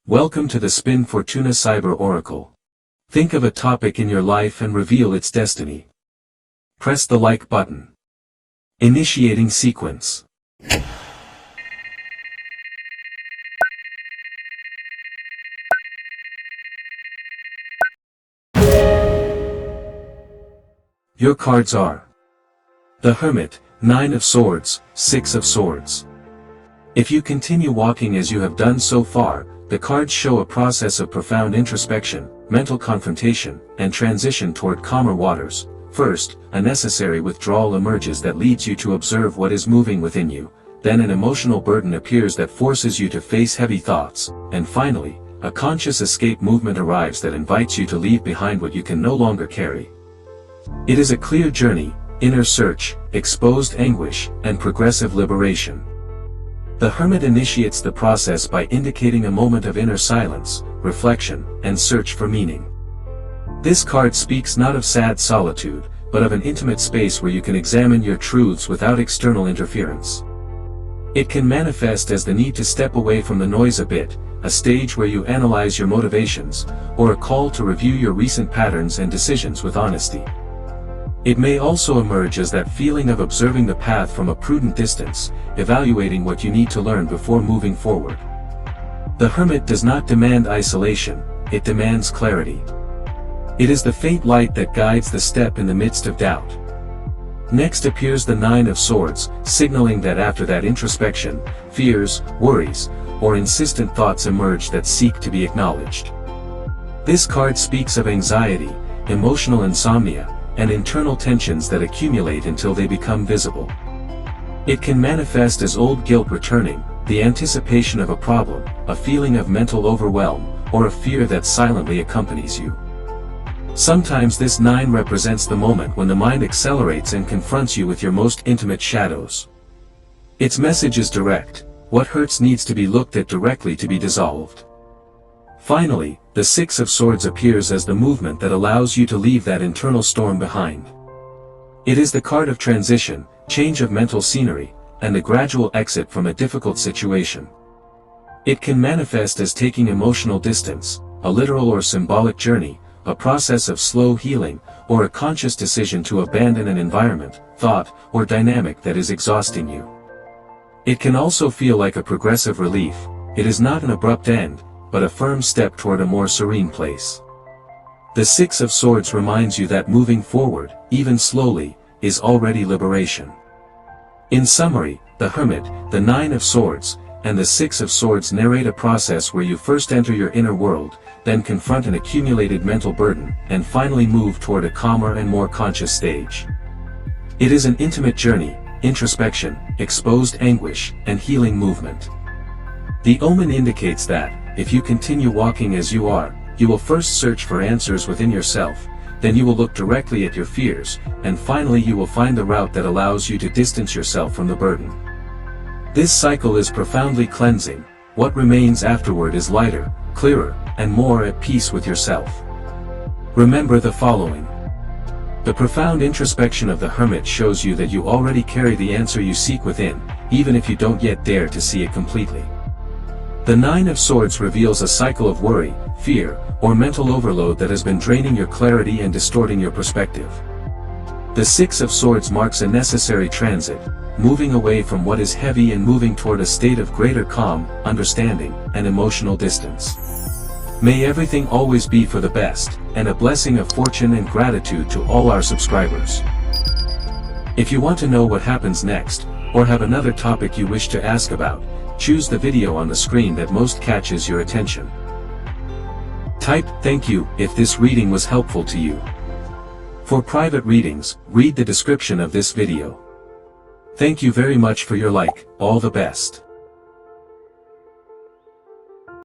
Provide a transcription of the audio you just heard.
Welcome to the Spin Fortuna Cyber Oracle. Think of a topic in your life and reveal its destiny. Press the like button. Initiating sequence. Your cards are the Hermit, 9 of Swords, 6 of Swords. If you continue walking as you have done so far, the cards show a process of profound introspection, mental confrontation, and transition toward calmer waters. First, a necessary withdrawal emerges that leads you to observe what is moving within you, then an emotional burden appears that forces you to face heavy thoughts, and finally, a conscious escape movement arrives that invites you to leave behind what you can no longer carry. It is a clear journey, inner search, exposed anguish, and progressive liberation. The Hermit initiates the process by indicating a moment of inner silence, reflection, and search for meaning. This card speaks not of sad solitude, but of an intimate space where you can examine your truths without external interference. It can manifest as the need to step away from the noise a bit, a stage where you analyze your motivations, or a call to review your recent patterns and decisions with honesty. It may also emerge as that feeling of observing the path from a prudent distance, evaluating what you need to learn before moving forward. The Hermit does not demand isolation, it demands clarity. It is the faint light that guides the step in the midst of doubt. Next appears the 9 of Swords, signaling that after that introspection, fears, worries, or insistent thoughts emerge that seek to be acknowledged. This card speaks of anxiety, emotional insomnia, and internal tensions that accumulate until they become visible. It can manifest as old guilt returning, the anticipation of a problem, a feeling of mental overwhelm, or a fear that silently accompanies you. Sometimes this 9 represents the moment when the mind accelerates and confronts you with your most intimate shadows. Its message is direct: what hurts needs to be looked at directly to be dissolved. Finally, the 6 of Swords appears as the movement that allows you to leave that internal storm behind. It is the card of transition, change of mental scenery, and the gradual exit from a difficult situation. It can manifest as taking emotional distance, a literal or symbolic journey, a process of slow healing, or a conscious decision to abandon an environment, thought, or dynamic that is exhausting you. It can also feel like a progressive relief. It is not an abrupt end, but a firm step toward a more serene place. The 6 of Swords reminds you that moving forward, even slowly, is already liberation. In summary, the Hermit, the 9 of Swords, and the 6 of Swords narrate a process where you first enter your inner world, then confront an accumulated mental burden, and finally move toward a calmer and more conscious stage. It is an intimate journey, introspection, exposed anguish, and healing movement. The omen indicates that, if you continue walking as you are, you will first search for answers within yourself, then you will look directly at your fears, and finally you will find the route that allows you to distance yourself from the burden. This cycle is profoundly cleansing. What remains afterward is lighter, clearer, and more at peace with yourself. Remember the following. The profound introspection of the Hermit shows you that you already carry the answer you seek within, even if you don't yet dare to see it completely. The 9 of Swords reveals a cycle of worry, fear, or mental overload that has been draining your clarity and distorting your perspective. The 6 of Swords marks a necessary transit, moving away from what is heavy and moving toward a state of greater calm, understanding, and emotional distance. May everything always be for the best, and a blessing of fortune and gratitude to all our subscribers. If you want to know what happens next, or have another topic you wish to ask about, choose the video on the screen that most catches your attention. Type "thank you" if this reading was helpful to you. For private readings, read the description of this video. Thank you very much for your like. All the best.